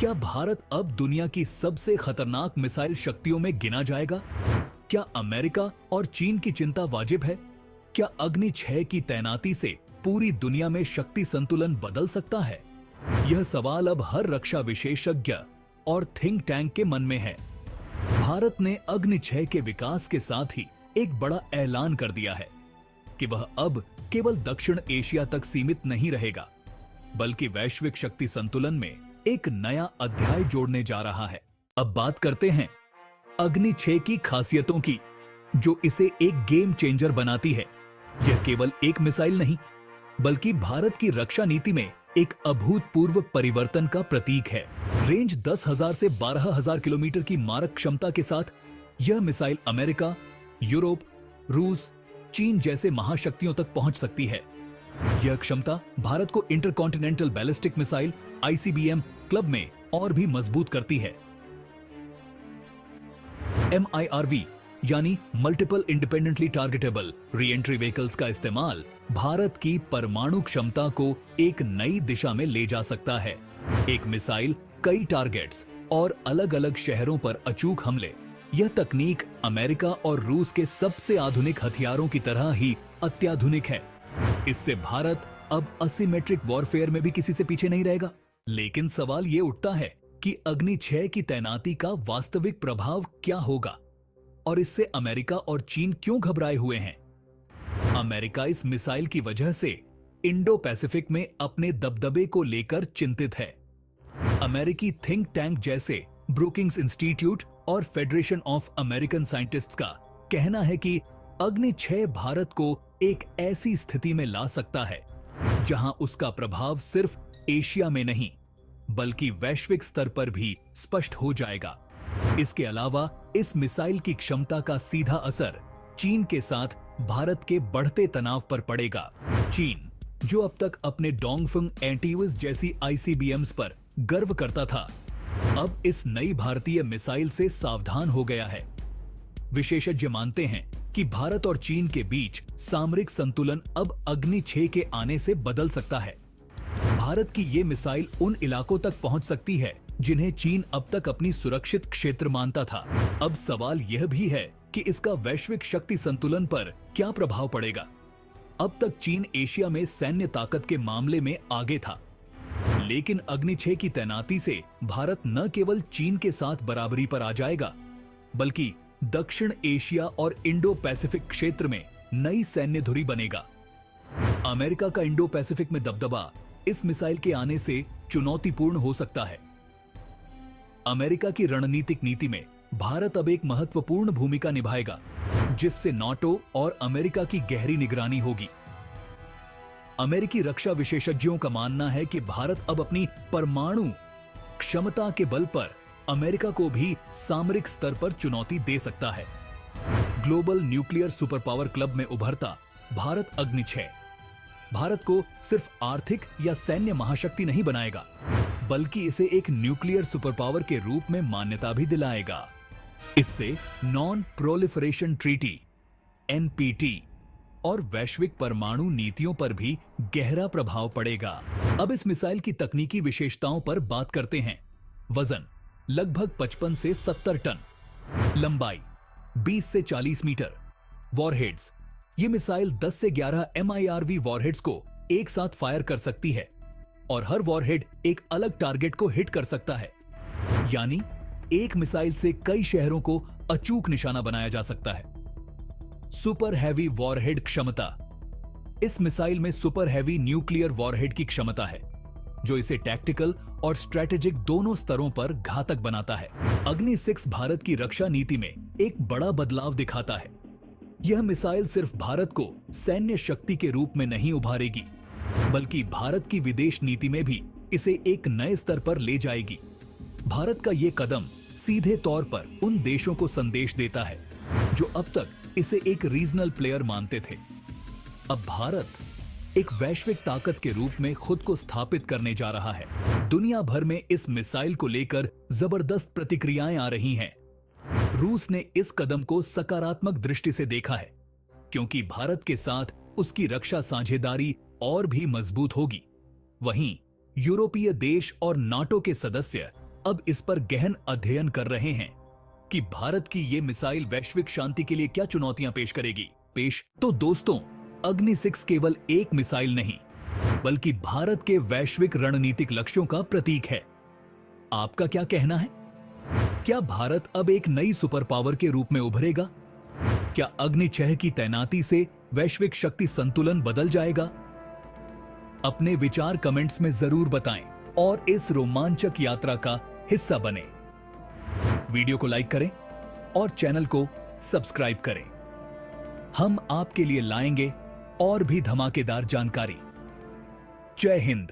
क्या भारत अब दुनिया की सबसे खतरनाक मिसाइल शक्तियों में गिना जाएगा? क्या अमेरिका और चीन की चिंता वाजिब है? क्या अग्नि 6 की तैनाती से पूरी दुनिया में शक्ति संतुलन बदल सकता है? यह सवाल अब हर रक्षा विशेषज्ञ और थिंक टैंक के मन में है। भारत ने अग्नि 6 के विकास के साथ ही एक बड़ा ऐलान कर दिया है कि वह अब केवल दक्षिण एशिया तक सीमित नहीं रहेगा, बल्कि वैश्विक शक्ति संतुलन में एक नया अध्याय जोड़ने जा रहा है। अब बात करते हैं अग्नि 6 की खासियतों की, जो इसे एक गेम चेंजर बनाती है। यह केवल एक मिसाइल नहीं, बल्कि भारत की रक्षा नीति में एक अभूतपूर्व परिवर्तन का प्रतीक है। रेंज 10,000 से 12,000 किलोमीटर की मारक क्षमता के साथ यह मिसाइल अमेरिका, यूरोप, रूस, चीन जैसे महाशक्तियों तक पहुंच सकती है। यह क्षमता भारत को intercontinental ballistic missile (ICBM) club में और भी मजबूत करती है। MIRV यानी multiple independently targetable re-entry vehicles का इस्तेमाल भारत की परमाणु क्षमता को एक नई दिशा में ले जा सकता है। एक मिसाइल, कई टारगेट्स और अलग-अलग शहरों पर अचूक हमले। यह तकनीक अमेरिका और रूस के सबसे आधुनिक हथियारों की तरह ही अत्याधुनिक है। इससे भारत अब असिमेट्रिक वॉरफेयर में भी किसी से पीछे नहीं रहेगा। लेकिन सवाल ये उठता है कि अग्नि 6 की तैनाती का वास्तविक प्रभाव क्या होगा और इससे अमेरिका और चीन क्यों घबराए हुए हैं? अमेरिका इस मिसाइल की वजह से इंडो पैसिफिक में अपने दबदबे को लेकर चिंतित है। अमेरिकी थिंक टैंक जैसे ब्रुकिंग्स इंस्टीट्यूट और फेडरेशन ऑफ अमेरिकन साइंटिस्ट्स का कहना है कि अग्नि 6 भारत को एक ऐसी स्थिति में ला सकता है जहां उसका प्रभाव सिर्फ एशिया में नहीं, बल्कि वैश्विक स्तर पर भी स्पष्ट हो जाएगा। इसके अलावा इस मिसाइल की क्षमता का सीधा असर चीन के साथ भारत के बढ़ते तनाव पर पड़ेगा। चीन, जो अब तक अपने डोंगफंग एंटीविस जैसी ICBMs पर गर्व करता था, अब इस नई भारतीय मिसाइल से सावधान हो गया है। विशेषज्ञ मानते हैं कि भारत और चीन के बीच सामरिक संतुलन अब अग्नि 6 के आने से बदल सकता है। भारत की ये मिसाइल उन इलाकों तक पहुंच सकती है जिन्हें चीन अब तक अपनी सुरक्षित क्षेत्र मानता था। अब सवाल यह भी है कि इसका वैश्विक शक्ति संतुलन पर क्या प्रभाव पड़ेगा। अब तक चीन एशिया में सैन्य ताकत के मामले में आगे था, लेकिन अग्नि 6 की तैनाती से भारत न केवल चीन के साथ बराबरी पर आ जाएगा, बल्कि दक्षिण एशिया और इंडो पैसिफिक क्षेत्र में नई सैन्य धुरी बनेगा। अमेरिका का इंडो पैसिफिक में दबदबा इस मिसाइल के आने से चुनौतीपूर्ण हो सकता है। अमेरिका की रणनीतिक नीति में भारत अब एक महत्वपूर्ण भूमिका निभाएगा, जिससे नाटो और अमेरिका की गहरी निगरानी होगी। अमेरिकी रक्षा विशेषज्ञों का मानना है कि भारत अब अपनी परमाणु क्षमता के बल पर अमेरिका को भी सामरिक स्तर पर चुनौती दे सकता है। Global nuclear super power club में उभरता भारत अग्नि 6 भारत को सिर्फ आर्थिक या सैन्य महाशक्ति नहीं बनाएगा, बल्कि इसे एक न्यूक्लियर सुपर पावर के रूप में मान्यता भी दिलाएगा। इससे नॉन प्रोलिफरेशन ट्रीटी (NPT) और वैश्विक परमाणु नीतियों पर भी गहरा प्रभाव पड़ेगा। अब इस मिसाइल की तकनीकी विशेषताओं पर बात करते हैं। वजन लगभग 55 से 70 टन, लंबाई 20 से 40 मीटर, वॉरहेड्स, ये मिसाइल 10 से 11 MIRV वॉरहेड्स को एक साथ फायर कर सकती है और हर वॉरहेड एक अलग टारगेट को हिट कर सकता है। यानी एक मिसाइल से कई शहरों को अचूक निशाना बनाया जा सकता है। सुपर हैवी वॉरहेड क्षमता, इस मिसाइल में सुपर हैवी न्यूक्लियर वॉरहेड की क्षमता है, जो इसे टैक्टिकल और स्ट्रेटेजिक दोनों स्तरों पर घातक बनाता है। अग्नि 6 भारत की रक्षा नीति में एक बड़ा बदलाव दिखाता है। यह मिसाइल सिर्फ भारत को सैन्य शक्ति के रूप में नहीं उभारेगी, बल्कि भारत की विदेश नीति में भी इसे एक नए स्तर पर ले जाएगी। भारत का यह कदम सीधे तौर पर उन देशों को संदेश देता है जो अब तक इसे एक रीजनल प्लेयर मानते थे। अब भारत एक वैश्विक ताकत के रूप में खुद को स्थापित करने जा रहा है। दुनिया भर में इस मिसाइल को लेकर जबरदस्त प्रतिक्रियाएं आ रही हैं। रूस ने इस कदम को सकारात्मक दृष्टि से देखा है, क्योंकि भारत के साथ उसकी रक्षा साझेदारी और भी मजबूत होगी। वहीं यूरोपीय देश और नाटो के सदस्य अब इस पर गहन अध्ययन कर रहे हैं कि भारत की ये मिसाइल वैश्विक शांति के लिए क्या चुनौतियां पेश करेगी। तो दोस्तों, अग्नि 6 केवल एक मिसाइल नहीं, बल्कि भारत के वैश्विक रणनीतिक लक्ष्यों का प्रतीक है। आपका क्या कहना है? क्या भारत अब एक नई सुपर पावर के रूप में उभरेगा? क्या अग्नि 6 की तैनाती से वैश्विक शक्ति संतुलन बदल जाएगा? अपने विचार कमेंट्स में जरूर बताएं और इस रोमांचक यात्रा का हिस्सा बने। वीडियो को लाइक करें और चैनल को सब्सक्राइब करें। हम आपके लिए लाएंगे और भी धमाकेदार जानकारी। जय हिंद।